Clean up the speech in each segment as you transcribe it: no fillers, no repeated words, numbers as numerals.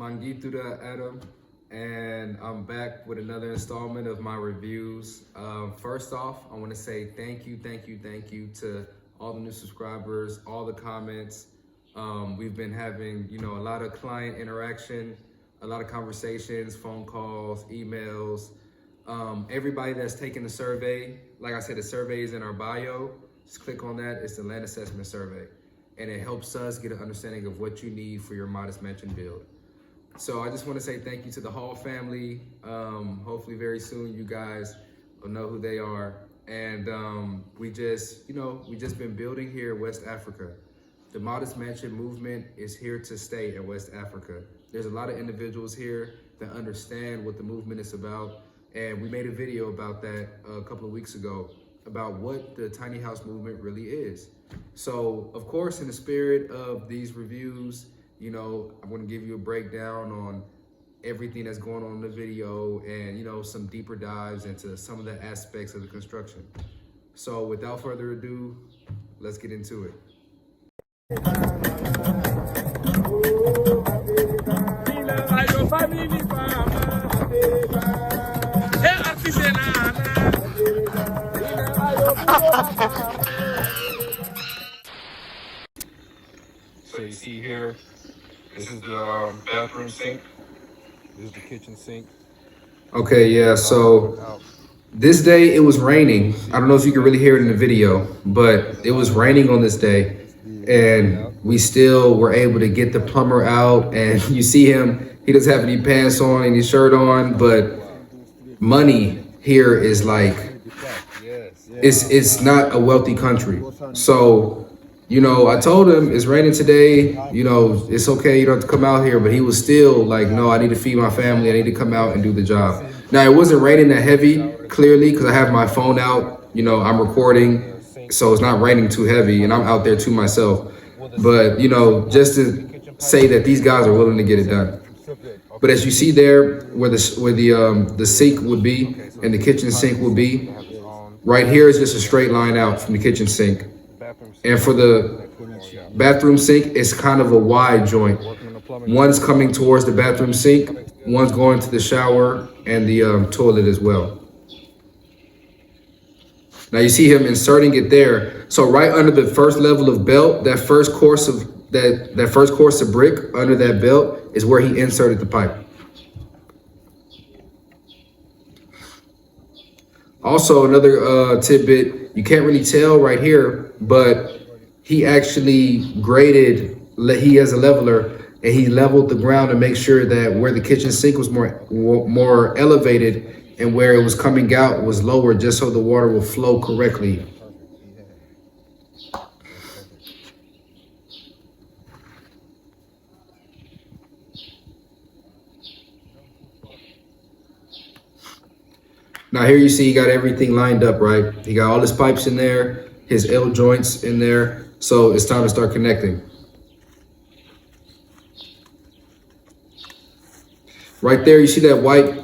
Mangituda Adam, and I'm back with another installment of my reviews. First off, I want to say thank you to all the new subscribers, all the comments. We've been having, a lot of client interaction, a lot of conversations, phone calls, emails. Everybody that's taken the survey, like I said, the survey is in our bio. Just click on that. It's the land assessment survey, and it helps us get an understanding of what you need for your modest mansion build. So I just want to say thank you to the Hall family. Hopefully very soon you guys will know who they are. And we just been building here in West Africa. The modest mansion movement is here to stay in West Africa. There's a lot of individuals here that understand what the movement is about. And we made a video about that a couple of weeks ago about what the tiny house movement really is. So of course, in the spirit of these reviews, I want to give you a breakdown on everything that's going on in the video and, some deeper dives into some of the aspects of the construction. So without further ado, let's get into it. So you see here, this is the bathroom sink. This is the kitchen sink. Okay, yeah, so this day it was raining. I don't know if you can really hear it in the video, but it was raining on this day. And we still were able to get the plumber out. And you see him, he doesn't have any pants on, any shirt on, but money here is like, it's not a wealthy country. So, I told him it's raining today, it's okay, you don't have to come out here, but he was still like, no, I need to feed my family, I need to come out and do the job. Now, it wasn't raining that heavy, clearly, because I have my phone out, I'm recording, so it's not raining too heavy, and I'm out there too myself. But, just to say that these guys are willing to get it done. But as you see there, where the sink would be, and the kitchen sink would be, right here is just a straight line out from the kitchen sink. And for the bathroom sink, it's kind of a wide joint. One's coming towards the bathroom sink, one's going to the shower and the toilet as well. Now you see him inserting it there. So right under the first level of belt, that first course of brick under that belt is where he inserted the pipe. Also, another tidbit, you can't really tell right here, but he actually graded, he has a leveler, and he leveled the ground to make sure that where the kitchen sink was more elevated and where it was coming out was lower, just so the water will flow correctly. Now here you see he got everything lined up, right? He got all his pipes in there, his L joints in there. So it's time to start connecting. Right there, you see that white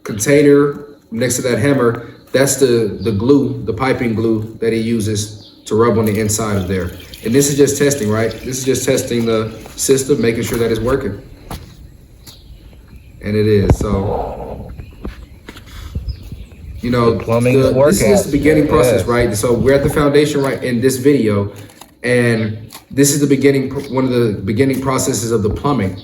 container next to that hammer. That's the glue, the piping glue that he uses to rub on the inside of there. And this is just testing, right? This is just testing the system, making sure that it's working. And it is, so. This is the beginning process, right? So we're at the foundation right in this video, and this is the beginning, one of the beginning processes of the plumbing.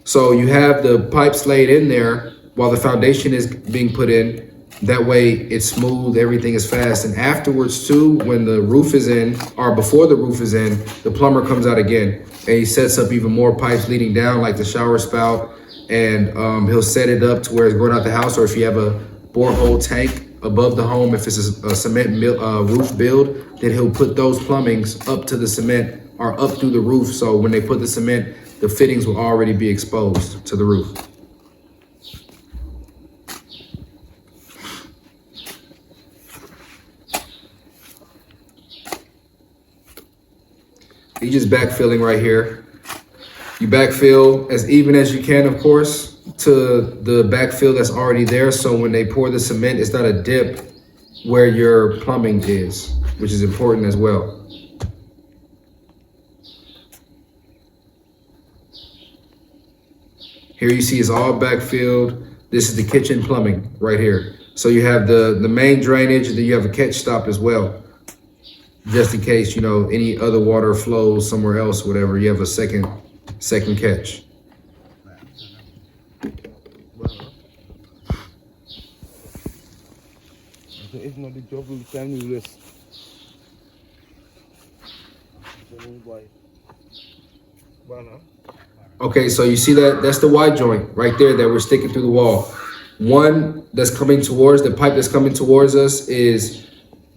So you have the pipes laid in there while the foundation is being put in. That way it's smooth, everything is fast. And afterwards too, when the roof is in, or before the roof is in, the plumber comes out again and he sets up even more pipes leading down, like the shower spout, and he'll set it up to where it's going out the house, or if you have a borehole tank above the home, if it's a cement roof build, then he'll put those plumbings up to the cement or up through the roof. So when they put the cement, the fittings will already be exposed to the roof. You just backfilling right here. You backfill as even as you can, of course, to the backfill that's already there. So when they pour the cement, it's not a dip where your plumbing is, which is important as well. Here you see it's all backfilled. This is the kitchen plumbing right here. So you have the main drainage, and then you have a catch stop as well. Just in case, you know, any other water flows somewhere else, whatever, you have a second catch. Okay, so you see that's the wide joint right there that we're sticking through the wall. One that's coming towards, the pipe that's coming towards us is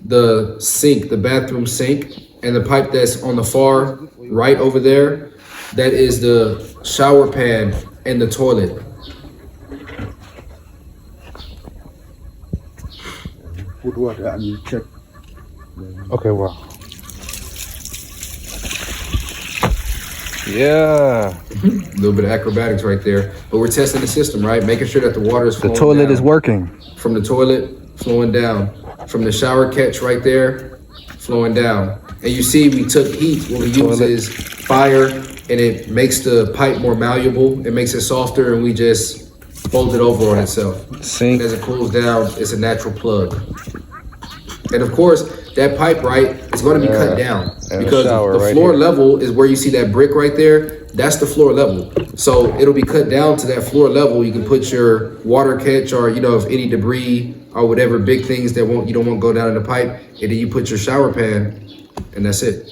the sink, the bathroom sink, and the pipe that's on the far right over there, that is the shower pan and the toilet. Put water and you check. Okay, wow. Yeah. A little bit of acrobatics right there. But we're testing the system, right? Making sure that the water is flowing The toilet down. is working. From the toilet, flowing down. From the shower catch right there, flowing down. And you see we took heat. What we use is fire, and it makes the pipe more malleable. It makes it softer, and we just fold it over on itself. Sink. And as it cools down, it's a natural plug. And of course, that pipe, right, is going to be cut down because the floor level is where you see that brick right there. That's the floor level. So it'll be cut down to that floor level. You can put your water catch, or, you know, if any debris or whatever big things that you don't want to go down in the pipe, and then you put your shower pan, and that's it.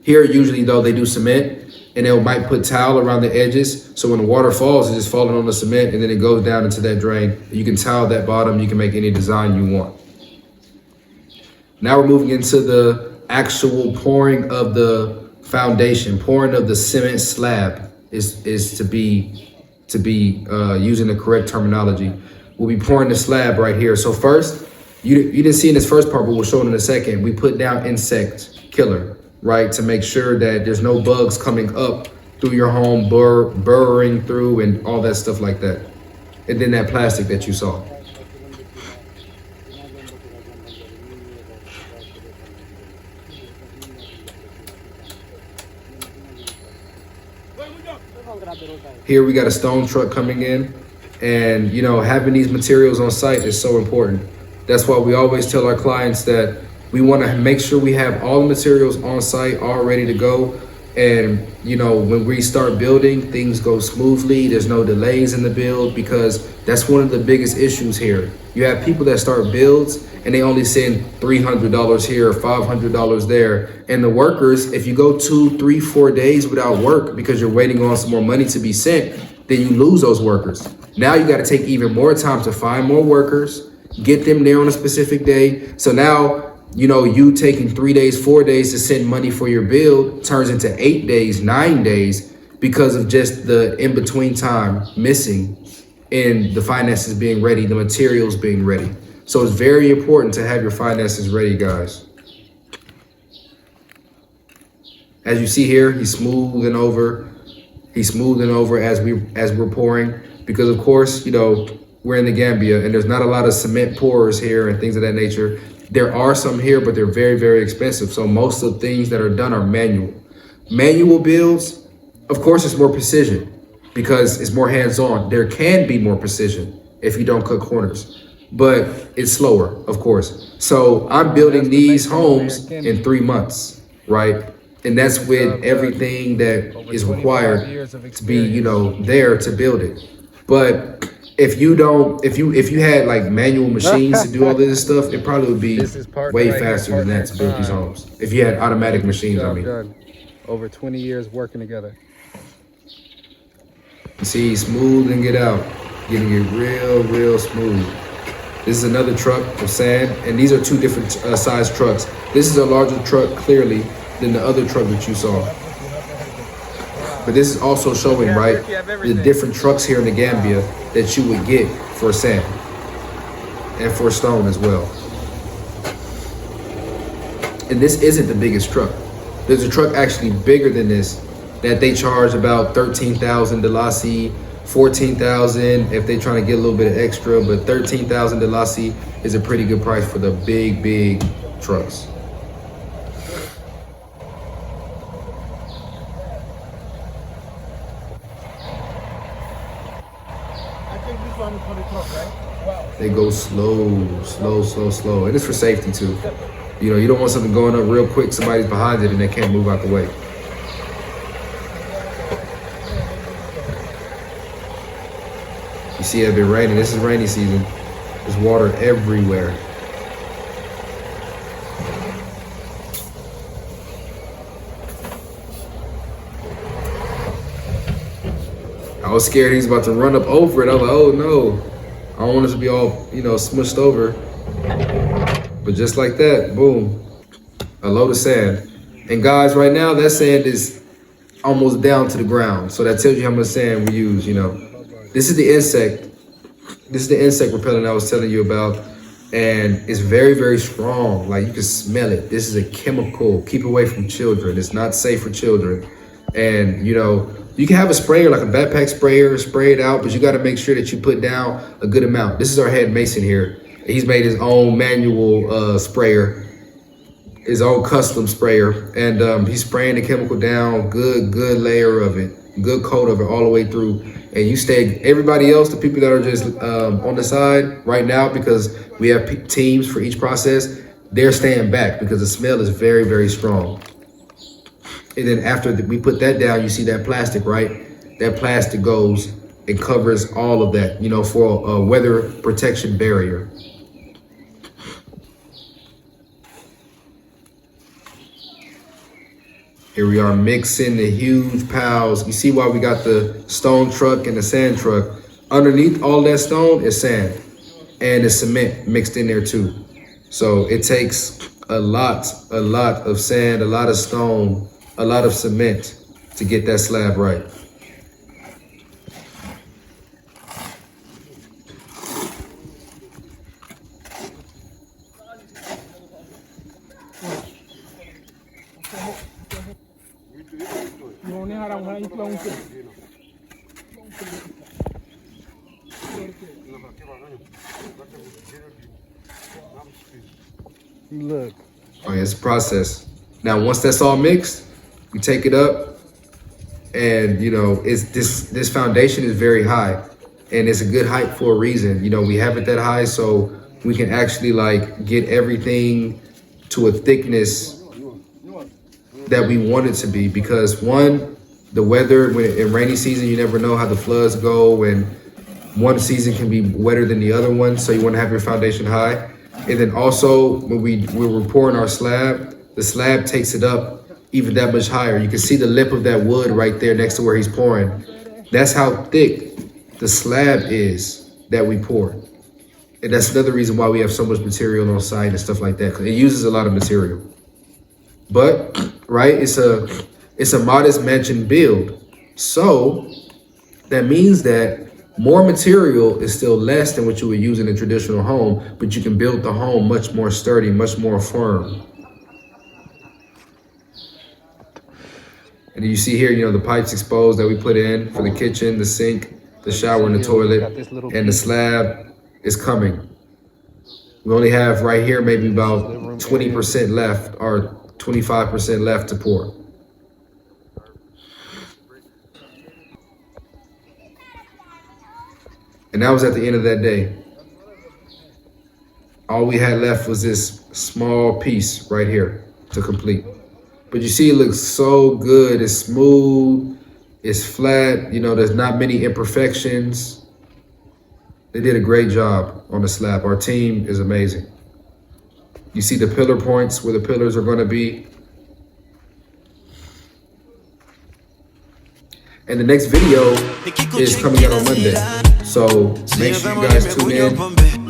Here, usually though, they do cement, and they might put towel around the edges. So when the water falls, it's just falling on the cement, and then it goes down into that drain. You can tile that bottom. You can make any design you want. Now we're moving into the actual pouring of the foundation. Pouring of the cement slab is to be using the correct terminology. We'll be pouring the slab right here. So first, you didn't see in this first part, but we'll show it in a second. We put down insect killer, right, to make sure that there's no bugs coming up through your home, burrowing through and all that stuff like that. And then that plastic that you saw. Here we got a stone truck coming in, and you know, having these materials on site is so important. That's why we always tell our clients that we want to make sure we have all the materials on site, all ready to go. And you know, when we start building, things go smoothly. There's no delays in the build, because that's one of the biggest issues here. You have people that start builds and they only send $300 here or $500 there. And the workers, if you go 2, 3, 4 days without work because you're waiting on some more money to be sent, then you lose those workers. Now you got to take even more time to find more workers, get them there on a specific day. So now, you know, you taking 3 days, 4 days to send money for your build turns into 8 days, 9 days because of just the in-between time missing and the finances being ready, the materials being ready. So it's very important to have your finances ready, guys. As you see here, he's smoothing over. He's smoothing over as we're pouring, because of course, you know, we're in the Gambia and there's not a lot of cement pourers here and things of that nature. There are some here, but they're very, very expensive. So most of the things that are done are manual. Manual builds, of course, it's more precision because it's more hands-on. There can be more precision if you don't cut corners, but it's slower, of course. So I'm building these homes in 3 months, right? And that's with everything that is required to be, you know, there to build it. But if you had like manual machines to do all this stuff, it probably would be way faster than that to build these homes. If you had automatic machines, I mean. Over 20 years working together. See, smoothing it out, getting it real, real smooth. This is another truck of sand, and these are two different size trucks. This is a larger truck, clearly, than the other truck that you saw. But this is also showing, right, the different trucks here in the Gambia that you would get for sand and for stone as well. And this isn't the biggest truck. There's a truck actually bigger than this that they charge about 13,000 Dalasi, 14,000 if they're trying to get a little bit of extra, but 13,000 Dalasi is a pretty good price for the big trucks. They go slow, slow, slow, slow. And it's for safety too. You know, you don't want something going up real quick, somebody's behind it and they can't move out the way. You see it been raining. This is rainy season. There's water everywhere. I was scared he was about to run up over it. I was like, oh no. I don't want it to be all, you know, smushed over. But just like that, boom, a load of sand. And guys, right now that sand is almost down to the ground. So that tells you how much sand we use, you know. This is the insect. This is the insect repellent I was telling you about. And it's very, very strong. Like you can smell it. This is a chemical. Keep away from children. It's not safe for children. And you know, you can have a sprayer, like a backpack sprayer, spray it out, but you got to make sure that you put down a good amount. This is our head mason here. He's made his own manual sprayer, his own custom sprayer, and he's spraying the chemical down, good layer of it, good coat of it all the way through. And you stay, everybody else, the people that are just on the side right now, because we have teams for each process, they're staying back because the smell is very, very strong. And then after we put that down, you see that plastic, right? That plastic goes and covers all of that, you know, for a weather protection barrier. Here we are mixing the huge piles. You see why we got the stone truck and the sand truck. Underneath all that stone is sand and the cement mixed in there too. So it takes a lot of sand, a lot of stone, a lot of cement to get that slab right. Look. Oh yeah, it's a process. Now, once that's all mixed, we take it up, and you know, it's this foundation is very high, and it's a good height for a reason. You know, we have it that high so we can actually like get everything to a thickness that we want it to be. Because one, the weather, when in rainy season, you never know how the floods go, and one season can be wetter than the other one, so you want to have your foundation high. And then also when we're pouring our slab, the slab takes it up even that much higher. You can see the lip of that wood right there next to where he's pouring. That's how thick the slab is that we pour. And that's another reason why we have so much material on site and stuff like that, because it uses a lot of material. But, right, it's a modest mansion build. So that means that more material is still less than what you would use in a traditional home, but you can build the home much more sturdy, much more firm. And you see here, you know, the pipes exposed that we put in for the kitchen, the sink, the shower, and the toilet, and the slab is coming. We only have right here maybe about 20% left or 25% left to pour. And that was at the end of that day. All we had left was this small piece right here to complete. But you see, it looks so good. It's smooth, it's flat, you know, there's not many imperfections. They did a great job on the slab. Our team is amazing. You see the pillar points where the pillars are going to be. And the next video is coming out on Monday. So make sure you guys tune in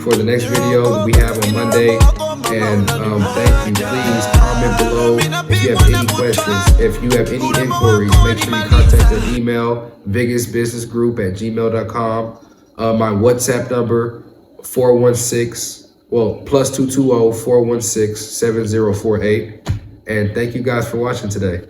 for the next video that we have on Monday. And thank you. Please comment below if you have any questions. If you have any inquiries, make sure you contact the email Vigesbusinessgroup@gmail.com. My WhatsApp number 416, well, +220 416 7048. And thank you guys for watching today.